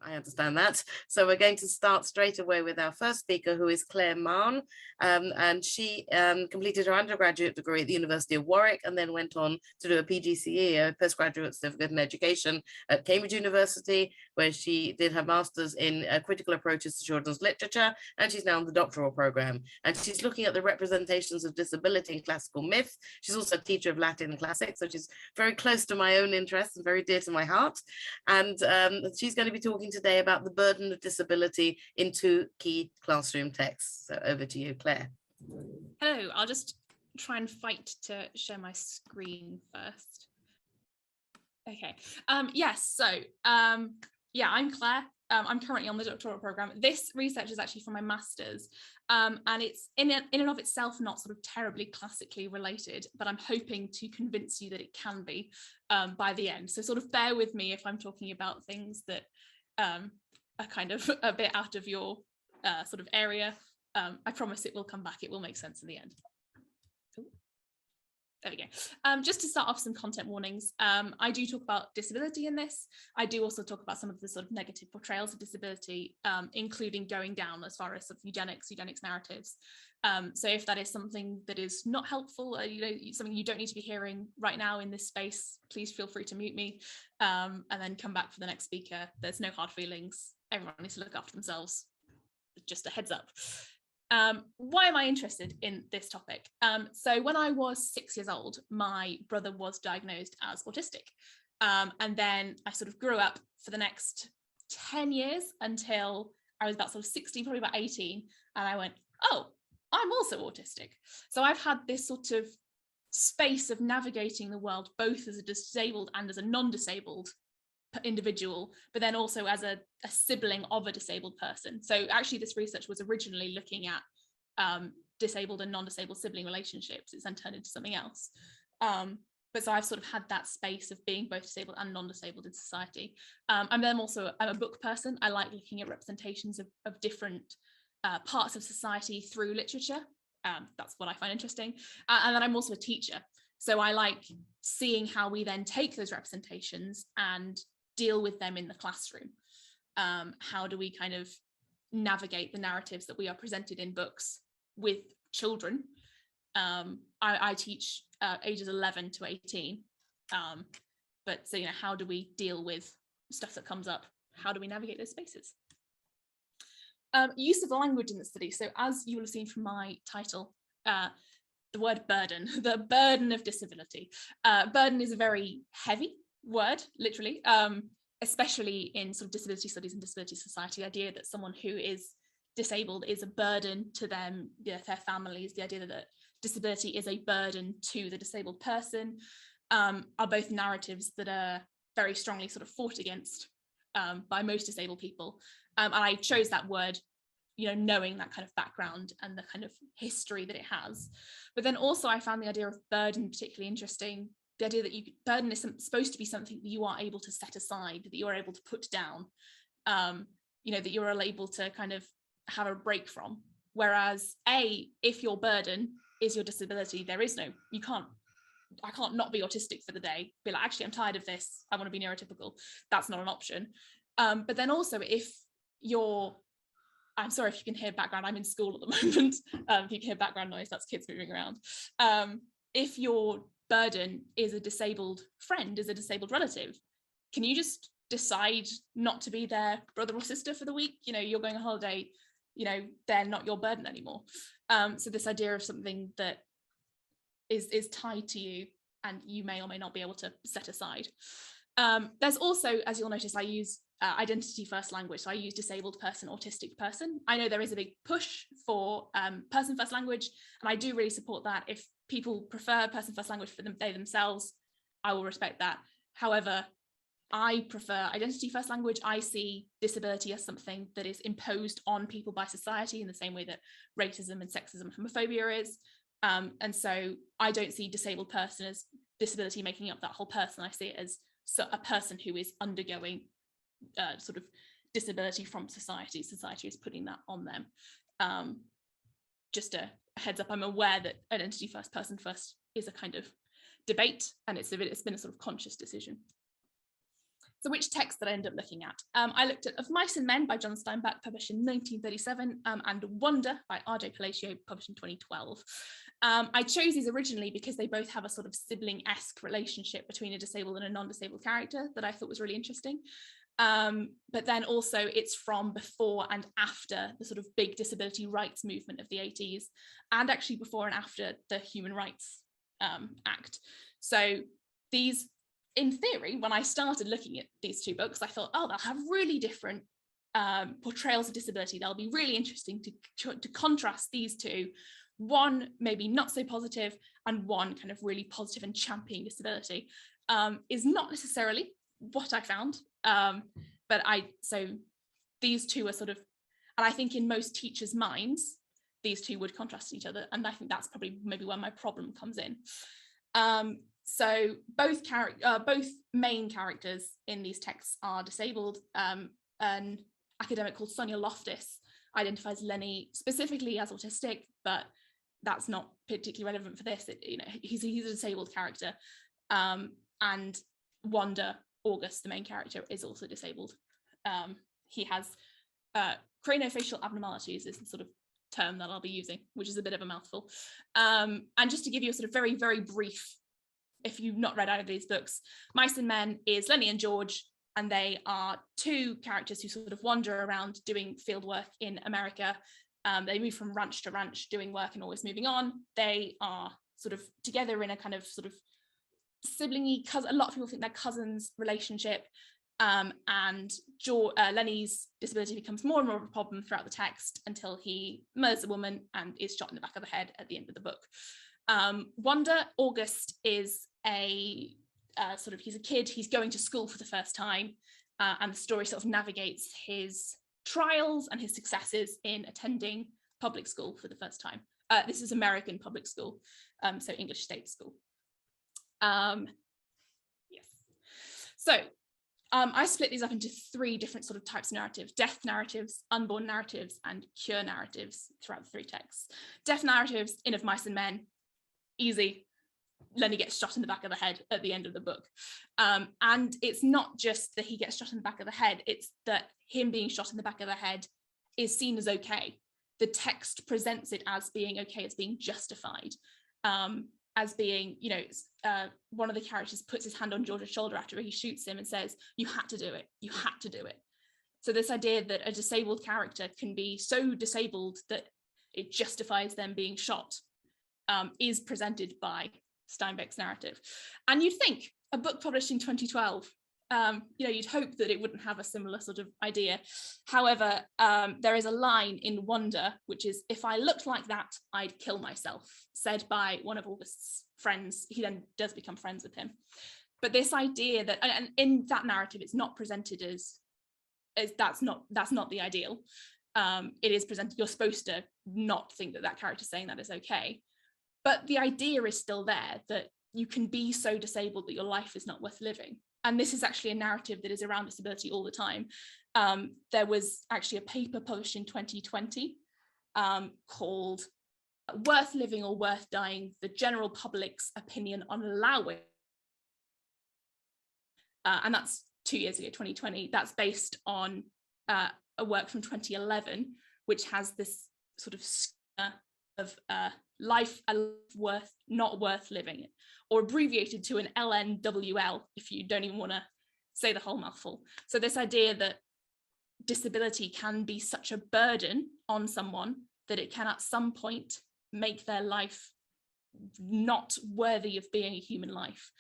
I understand that. So we're going to start straight away with our first speaker, who is Clare Mahon. And she completed her undergraduate degree at the University of Warwick and then went on to do a PGCE, a postgraduate certificate in education at Cambridge University, where she did her master's in critical approaches to children's literature. And she's now in the doctoral program. And she's looking at the representations of disability in classical myth. She's also a teacher of Latin classics, so she's very close to my own interests and very dear to my heart. And she's going to be talking today about the burden of disability in 2 key classroom texts. So over to you, Clare. Hello, I'll just try and fight to share my screen first. Okay, yeah, I'm Clare. I'm currently on the doctoral program. This research is actually from my master's, and it's in and of itself not sort of terribly classically related, but I'm hoping to convince you that it can be by the end. So sort of bear with me if I'm talking about things that are kind of a bit out of your sort of area. I promise it will come back. It will make sense in the end. There we go. Just to start off, some content warnings. I do talk about disability in this. I do also talk about some of the sort of negative portrayals of disability, including going down as far as sort of eugenics narratives. So if that is something that is not helpful, something you don't need to be hearing right now in this space, please feel free to mute me and then come back for the next speaker. There's no hard feelings. Everyone needs to look after themselves. Just a heads up. Why am I interested in this topic? So when I was 6 years old, my brother was diagnosed as autistic. And then I sort of grew up for the next 10 years until I was about sort of 16, probably about 18. And I went, oh, I'm also autistic. So I've had this sort of space of navigating the world, both as a disabled and as a non-disabled individual, but then also as a sibling of a disabled person. So actually this research was originally looking at disabled and non-disabled sibling relationships. It's then turned into something else. But so I've sort of had that space of being both disabled and non-disabled in society. I'm a book person. I like looking at representations of different parts of society through literature. That's what I find interesting. And then I'm also a teacher. So I like seeing how we then take those representations and deal with them in the classroom. How do we kind of navigate the narratives that we are presented in books with children? I teach ages 11 to 18. But so, how do we deal with stuff that comes up? How do we navigate those spaces? Use of language in the study. So as you will have seen from my title, the word burden, the burden of disability. Burden is a very heavy word, literally, especially in sort of disability studies and disability society. The idea that someone who is disabled is a burden to them, their families, the idea that disability is a burden to the disabled person, are both narratives that are very strongly sort of fought against by most disabled people. And I chose that word, knowing that kind of background and the kind of history that it has. But then also I found the idea of burden particularly interesting. The idea that burden is supposed to be something that you are able to set aside, that you are able to put down, that you're able to kind of have a break from. Whereas if your burden is your disability, I can't not be autistic for the day. Be like, actually, I'm tired of this. I want to be neurotypical. That's not an option. But then also I'm sorry if you can hear background, I'm in school at the moment. If you can hear background noise, that's kids moving around. If your burden is a disabled friend, is a disabled relative, can you just decide not to be their brother or sister for the week? You're going on holiday, they're not your burden anymore. So this idea of something that is tied to you and you may or may not be able to set aside. There's also, as you'll notice, I use identity first language. So I use disabled person, autistic person. I know there is a big push for person first language, and I do really support that. If people prefer person first language for they themselves, I will respect that. However, I prefer identity first language. I see disability as something that is imposed on people by society in the same way that racism and sexism and homophobia is. And so I don't see disabled person as disability making up that whole person. I see it as a person who is undergoing sort of disability from society. Society is putting that on them. Just a heads up, I'm aware that identity first, person first is a kind of debate, and it's been a sort of conscious decision. So which text did I end up looking at? I looked at Of Mice and Men by John Steinbeck, published in 1937, and Wonder by R.J. Palacio, published in 2012. I chose these originally because they both have a sort of sibling-esque relationship between a disabled and a non-disabled character that I thought was really interesting. But then also it's from before and after the sort of big disability rights movement of the 80s, and actually before and after the Human Rights Act. So these, in theory, when I started looking at these two books, I thought, oh, they'll have really different portrayals of disability. They'll be really interesting to contrast these two. One maybe not so positive, and one kind of really positive and championing disability. Is not necessarily what I found. So these two are sort of, and I think in most teachers' minds, these two would contrast each other. And I think that's probably maybe where my problem comes in. So both main characters in these texts are disabled. An academic called Sonia Loftus identifies Lenny specifically as autistic, but that's not particularly relevant for this. He's a disabled character. And Wanda, August, the main character, is also disabled. He has craniofacial abnormalities is the sort of term that I'll be using, which is a bit of a mouthful. And just to give you a sort of very, very brief, if you've not read either of these books, Mice and Men is Lenny and George, and they are two characters who sort of wander around doing field work in America. They move from ranch to ranch doing work and always moving on. They are sort of together in a kind of sort of sibling-y, a lot of people think they're cousins relationship, and Lenny's disability becomes more and more of a problem throughout the text until he murders a woman and is shot in the back of the head at the end of the book. Wanda, August, is he's a kid, he's going to school for the first time, and the story sort of navigates his trials and his successes in attending public school for the first time. This is American public school, so English state school. Yes. So I split these up into three different sort of types of narratives: death narratives, unborn narratives, and cure narratives throughout the three texts. Death narratives in Of Mice and Men, easy. Lenny gets shot in the back of the head at the end of the book. And it's not just that he gets shot in the back of the head, it's that him being shot in the back of the head is seen as okay. The text presents it as being okay, as being justified, as being, one of the characters puts his hand on George's shoulder after he shoots him and says, you had to do it, you had to do it. So this idea that a disabled character can be so disabled that it justifies them being shot is presented by Steinbeck's narrative. And you'd think a book published in 2012, you'd hope that it wouldn't have a similar sort of idea. However, there is a line in Wonder, which is, if I looked like that, I'd kill myself, said by one of August's friends. He then does become friends with him. But this idea that, and in that narrative, it's not presented as that's not the ideal. It is presented, you're supposed to not think that character saying that is okay. But the idea is still there, that you can be so disabled that your life is not worth living. And this is actually a narrative that is around disability all the time. There was actually a paper published in 2020 called Worth Living or Worth Dying, the General Public's Opinion on Allowing. And that's 2 years ago, 2020. That's based on a work from 2011, which has this sort of of life not worth living, or abbreviated to an LNWL if you don't even want to say the whole mouthful. So this idea that disability can be such a burden on someone that it can at some point make their life not worthy of being a human life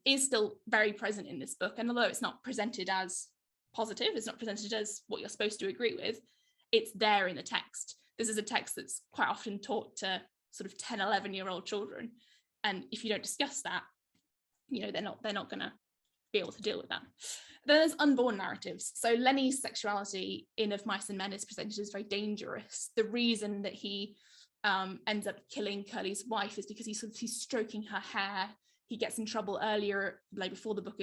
is still very present in this book. And although it's not presented as positive, it's not presented as what you're supposed to agree with, it's there in the text. This is a text that's quite often taught to sort of 10, 11-year-old children. And if you don't discuss that, they're not going to be able to deal with that. Then there's unborn narratives. So Lenny's sexuality in Of Mice and Men is presented as very dangerous. The reason that he ends up killing Curly's wife is because he's stroking her hair. He gets in trouble earlier, like before the book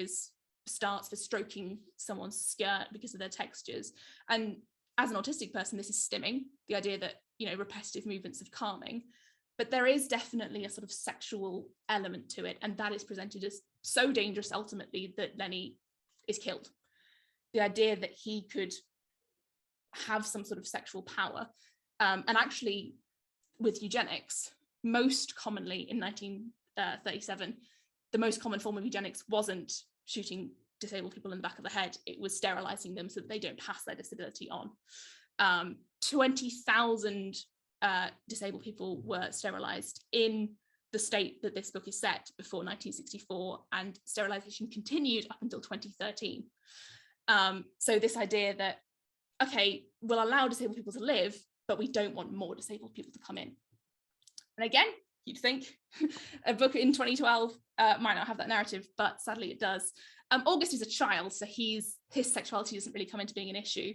starts, for stroking someone's skirt because of their textures. And as an autistic person, this is stimming, the idea that, repetitive movements of calming, but there is definitely a sort of sexual element to it. And that is presented as so dangerous ultimately that Lenny killed. The idea that he could have some sort of sexual power, and actually with eugenics, most commonly in 1937, the most common form of eugenics wasn't shooting disabled people in the back of the head, it was sterilizing them so that they don't pass their disability on. 20,000 disabled people were sterilized in the state that this book is set before 1964, and sterilization continued up until 2013. So this idea that, okay, we'll allow disabled people to live, but we don't want more disabled people to come in. And again, you'd think a book in 2012 might not have that narrative, but sadly it does. August is a child, so his sexuality doesn't really come into being an issue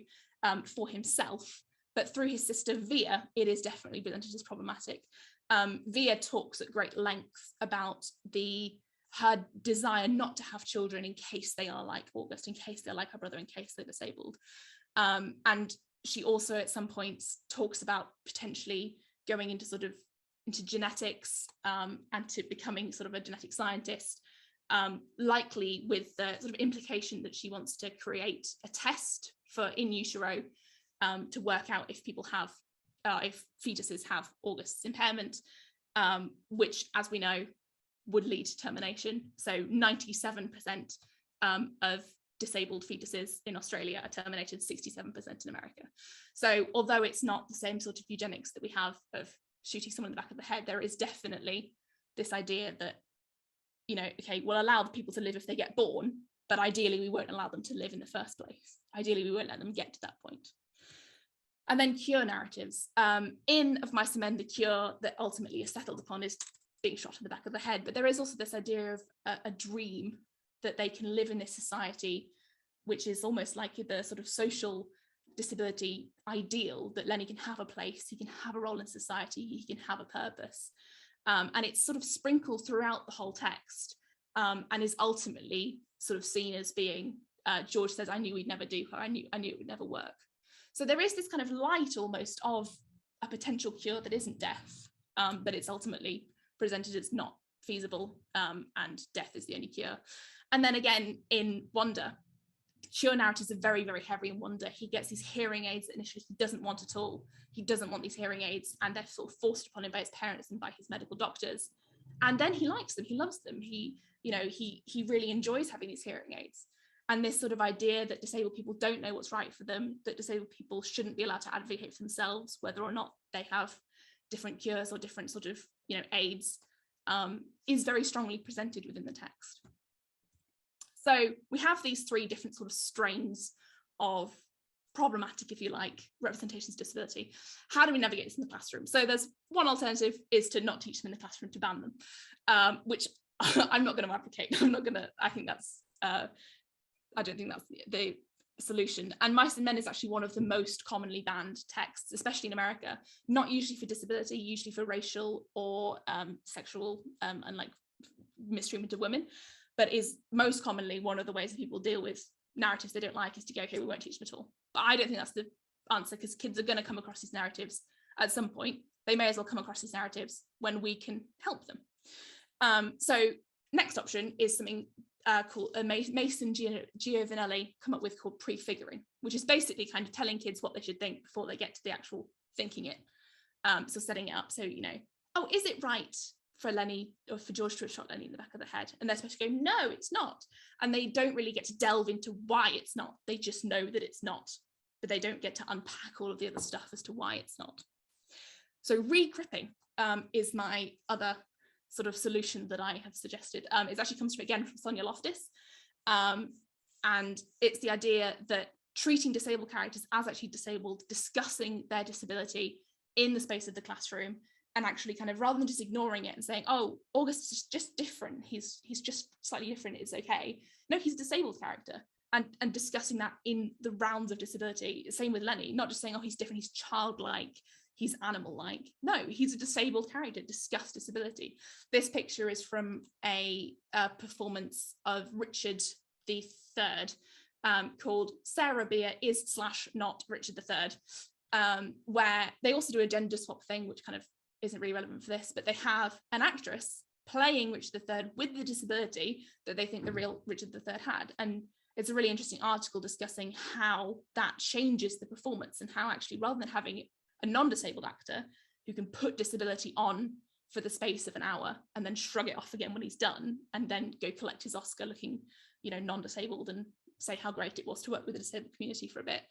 for himself, but through his sister Via, it is definitely presented as problematic. Via talks at great length about her desire not to have children in case they are like August, in case they're like her brother, in case they're disabled. And she also at some points talks about potentially going into genetics and to becoming sort of a genetic scientist, likely with the sort of implication that she wants to create a test for in utero to work out if people have, if fetuses have August's impairment, which, as we know, would lead to termination. So 97% of disabled fetuses in Australia are terminated, 67% in America. So although it's not the same sort of eugenics that we have of shooting someone in the back of the head, there is definitely this idea that, you know, okay, we'll allow the people to live if they get born, but ideally we won't allow them to live in the first place. Ideally, we won't let them get to that point. And then cure narratives. In Of Mice and Men, the cure that ultimately is settled upon is being shot in the back of the head. But there is also this idea of a dream that they can live in this society, which is almost like the sort of social disability ideal, that Lenny can have a place, he can have a role in society, he can have a purpose. And it's sort of sprinkled throughout the whole text, and is ultimately sort of seen as being, George says, I knew we'd never do her, I knew it would never work. So there is this kind of light almost of a potential cure that isn't death, but it's ultimately presented as not feasible, and death is the only cure. And then again, in Wonder, cure narratives are very, very heavy in Wonder. He gets these hearing aids that initially he doesn't want at all. He doesn't want these hearing aids, and they're sort of forced upon him by his parents and by his medical doctors. And then he likes them, he loves them. He really enjoys having these hearing aids. And this sort of idea that disabled people don't know what's right for them, that disabled people shouldn't be allowed to advocate for themselves, whether or not they have different cures or different sort of, aids, is very strongly presented within the text. So we have these three different sort of strains of problematic, if you like, representations of disability. How do we navigate this in the classroom? So there's one alternative is to not teach them in the classroom, to ban them, which I'm not going to advocate. I don't think that's the solution. And Mice and Men is actually one of the most commonly banned texts, especially in America, not usually for disability, usually for racial or sexual and like mistreatment of women, but is most commonly one of the ways that people deal with narratives they don't like is to go, okay, we won't teach them at all. But I don't think that's the answer, because kids are going to come across these narratives at some point. They may as well come across these narratives when we can help them. So next option is something called Mason Giovanelli come up with, called prefiguring, which is basically kind of telling kids what they should think before they get to the actual thinking it. So setting it up, so, oh, is it right for Lenny or for George to have shot Lenny in the back of the head? And they're supposed to go, no, it's not. And they don't really get to delve into why it's not. They just know that it's not, but they don't get to unpack all of the other stuff as to why it's not. So re-gripping is my other sort of solution that I have suggested. It actually comes from Sonia Loftus. And it's the idea that treating disabled characters as actually disabled, discussing their disability in the space of the classroom, and actually kind of, rather than just ignoring it and saying, oh, August is just different, he's just slightly different, it's okay. No, he's a disabled character, and discussing that in the rounds of disability. Same with Lenny, not just saying, oh, he's different, he's childlike, he's animal-like. No, he's a disabled character, discuss disability. This picture is from a performance of Richard III, called Sarah Beer is / not Richard III, where they also do a gender swap thing, which kind of isn't really relevant for this, but they have an actress playing Richard III with the disability that they think the real Richard III had. And it's a really interesting article discussing how that changes the performance, and how actually, rather than having a non-disabled actor who can put disability on for the space of an hour and then shrug it off again when he's done, and then go collect his Oscar looking, you know, non-disabled, and say how great it was to work with the disabled community for a bit,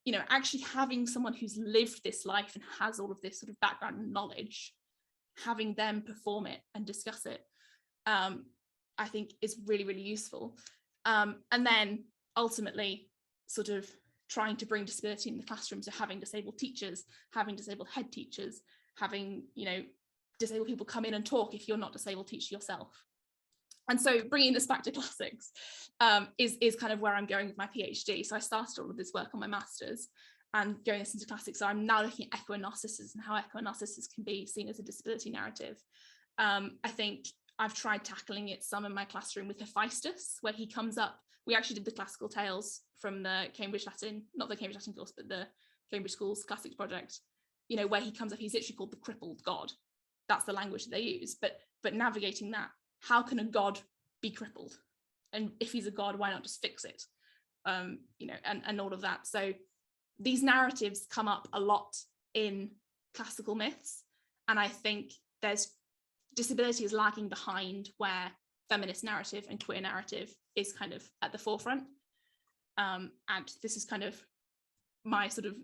you know, actually having someone who's lived this life and has all of this sort of background and knowledge, having them perform it and discuss it, I think is really, really useful. And then ultimately sort of trying to bring disability in the classroom, so having disabled teachers, having disabled head teachers, having, you know, disabled people come in and talk if you're not disabled, teach yourself. And so bringing this back to classics is kind of where I'm going with my PhD. So I started all of this work on my master's and going this into classics. So I'm now looking at echo-narcissus and how echo-narcissus can be seen as a disability narrative. I think I've tried tackling it some in my classroom with Hephaestus, where he comes up. We actually did the classical tales from the Cambridge Latin, not the Cambridge Latin course, but the Cambridge Schools Classics project, you know, where he comes up, he's literally called the crippled god. That's the language that they use, but navigating that, how can a god be crippled? And if he's a god, why not just fix it? You know, and all of that. So these narratives come up a lot in classical myths. And I think disability is lagging behind where feminist narrative and queer narrative is kind of at the forefront. And this is kind of my sort of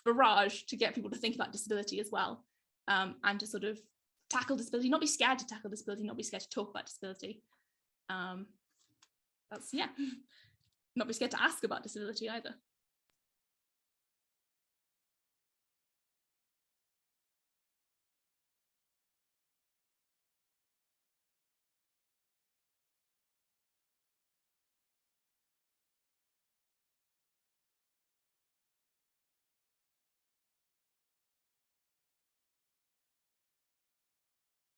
barrage to get people to think about disability as well, and to sort of tackle disability, not be scared to tackle disability, not be scared to talk about disability. Not be scared to ask about disability either.